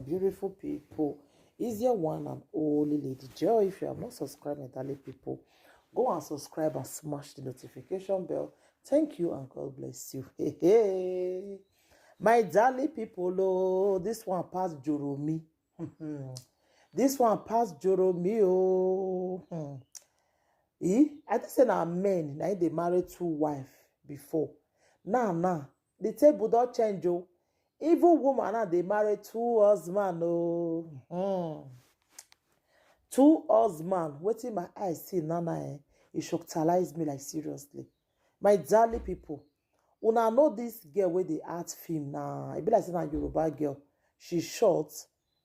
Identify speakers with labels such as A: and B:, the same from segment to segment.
A: beautiful people. Is your one and only Lady Joy. If you have not subscribed, my darling people, go and subscribe and smash the notification bell. Thank you and God bless you. Hey, hey. My darling people, oh, this one past Joromi. This one past Joromi, oh. I think say na men, na they married two wives before. Now, the table don't change, oh. Even woman now they marry two husband, oh. Two husband. Wetin my eyes see now, it shocktalize me like seriously. My darling people, una know this girl with the art film now. It be like say na Yoruba girl. She short,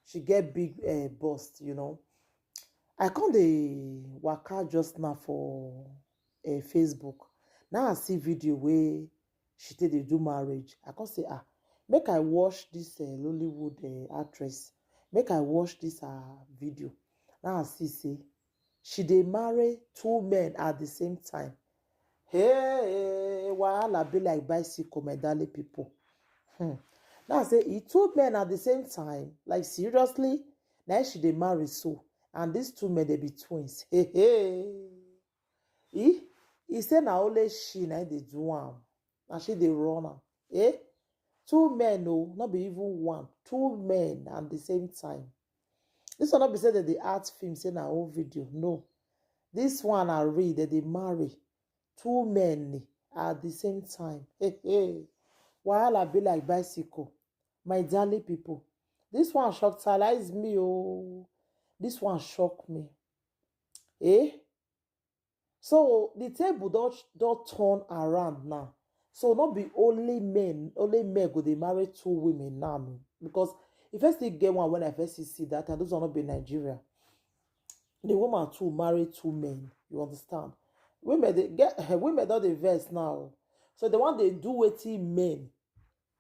A: she get big bust, I come dey waka just now for Facebook. Now I see video where she take dey do marriage. I come say, make I watch this Lollywood actress. Make I watch this video. Now I see say she dey marry two men at the same time. Hey, wahala be like bicycle, my darling people. Now I say two men at the same time. Like seriously, now she dey marry so. And these two men, they be twins. Hey. He say na only she na dey do am. Na she dey run am. Two men, no, not be even one. Two men at the same time. This one not be said that the art film say na whole video. No. This one I read that they marry two men at the same time. Wahala be like bicycle. My darling people. This one shockalize me, oh. This one shocked me. So the table don't turn around now. So not be only men go they marry two women now. Because if I still get one when I first see that, and those are not be Nigeria. The woman too marry two men. You understand? Women they get women don't they verse now. So the one they do what men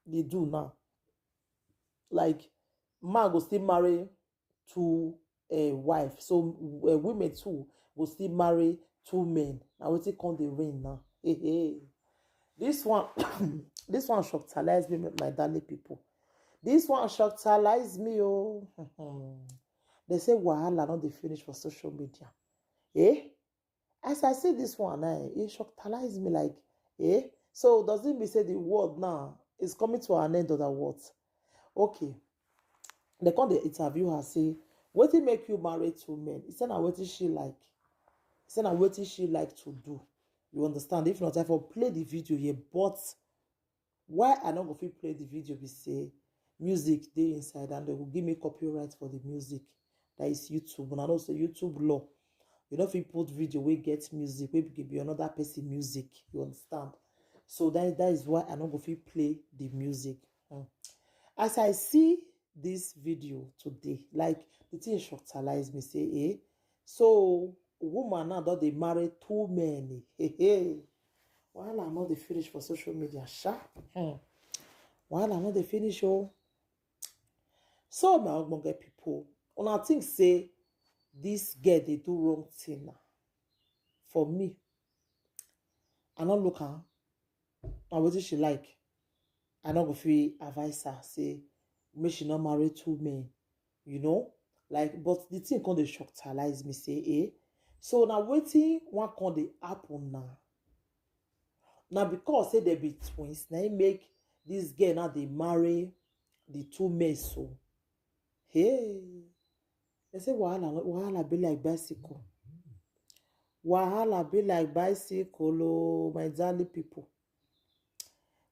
A: they do now. Like man go still marry two wife, so women too will still marry two men. Now what it call the rain now? This one this one shockalize me, my darling people. This one shockalize me, oh. They say wahala not they finish for social media. As I see this one, it shockalize me like, so does it mean say the world now is coming to an end or the what? Okay. They come the interview her say, what it make you marry two men? He said, now what is she like? He said, now what is she like to do? You understand? If not, I for play the video here. But why I not go fit play the video? We say music they inside and they will give me copyright for the music. That is YouTube. And also YouTube law. You know if you put video where get music, where give be another person music. You understand? So that is why I not go fit play the music. As I see this video today, like the thing shockalize me, say, so woman now that they marry two men, while I'm not the finish for social media, while I'm not the finish, oh. So my husband get people, and I think say this girl they do wrong thing now. For me, I not look her, and what she like, I not go feel advise her say. Make she not marry two men, like, but the thing can they shockalize me, say, so now waiting one can they happen now because say they be twins, now make this girl now they marry the two men. So they say wahala be like bicycle, wahala be like bicycle, oh, my darling people.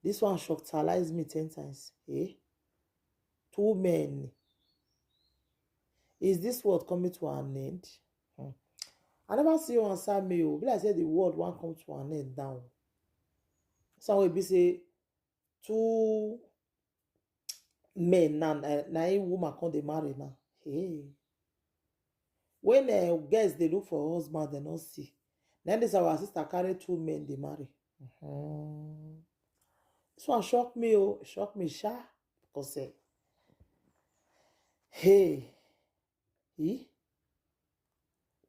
A: This one shockalize me 10 times. Two men. Is this world coming to an end? I never see you answer me. But I said the world won't come to an end now. Some will be say two men now a woman come they marry now. When girls they look for husband, they don't see. Then this our sister carry two men they marry. This one shock me, shock me, because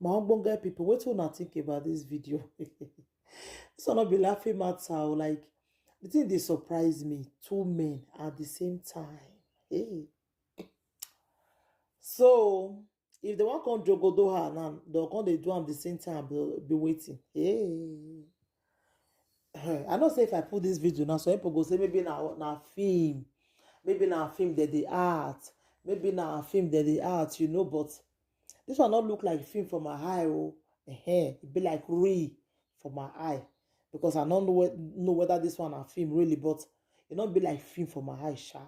A: my husband people, what will not think about this video? This will not be laughing matter. Like the thing they surprise me. Two men at the same time. So if they wan come jogodo her now, they'll come dey do am the same time, be waiting. Hey. I know say if I put this video now, some people go say maybe na film, maybe na film that they art, maybe na film that they art, you know, but this one not look like film for my eye, oh. It be like real for my eye, because I don't know whether this one a film really, but it not be like film for my eye, sha.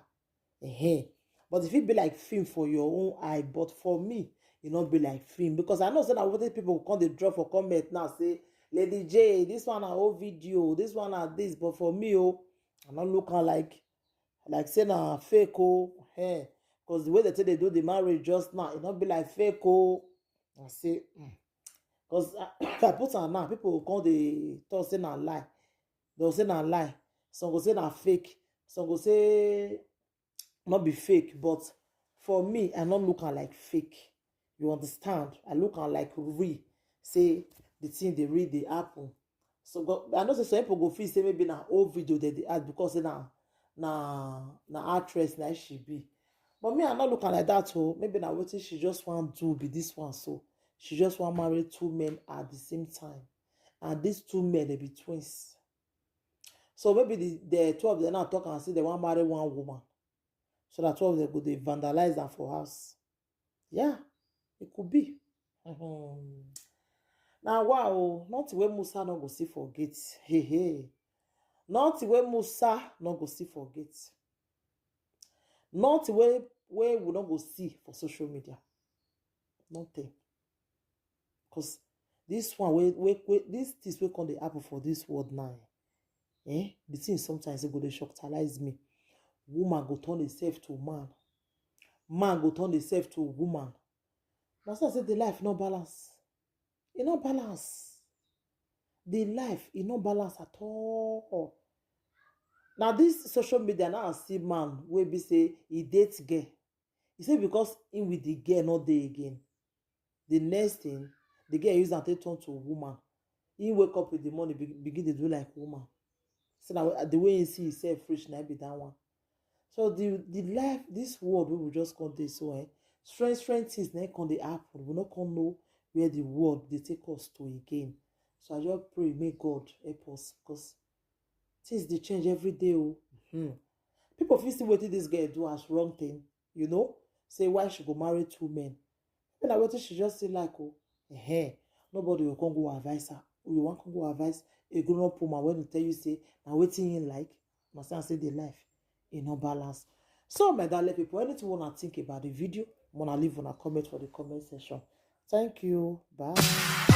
A: But if it be like film for your own eye, but for me, it not be like film, because I know say that what people come they drop for comment now say, Lady J, this one a whole video, this one a this, but for me, oh, I'm not looking like say na fake, oh, because the way they say they do the marriage just now, it not be like fake, oh. I say, because if I put on now, people will call the talk say na lie. They'll say na lie. Some go say na fake. Some go say not be fake, but for me, I not looking like fake. You understand? I look like real. Say the thing they read the apple. So I know say some people go feel say maybe na old video that they add because na actress na she be. But me, I'm not looking like that. Oh, maybe na wetin she just want to be this one. So she just want marry two men at the same time, and these two men they be twins. So maybe the two of them now talk and say they want marry one woman, so that two of them go they vandalize them for house. Yeah, it could be. Now wow, not the way Musa no go see forget. Hey. Not the way Musa no go see forget. Not the way we not go see for social media. Nothing. Because this one, this things will come the apple for this world now. The thing sometimes it go to shocktalize me. Woman go turn herself to man. Man go turn himself to woman. Now so I say the life no balance. It no balance. The life it no balance at all. Now this social media now I see man wey be say he dates girl. He say because him with the girl not there again. The next thing, the girl use and take turn to a woman. He wake up in the morning, begin to do like woman. So now the way he see himself rich, now be that one. So the life, this world we will just come there. So strange things now come dey happen. We not come know where the world they take us to again. So I just pray, may God help us, because things they change every day. Oh. People feel still waiting this girl do as wrong thing, you know. Say why she go marry two men. But I waiting she just say like, oh, nobody will come go advise her. You want to go advise a grown up woman when they tell you say now waiting in like, must say the life in no balance. So my darling people, anything you wanna think about the video, wanna leave on a comment for the comment section. Thank you. Bye.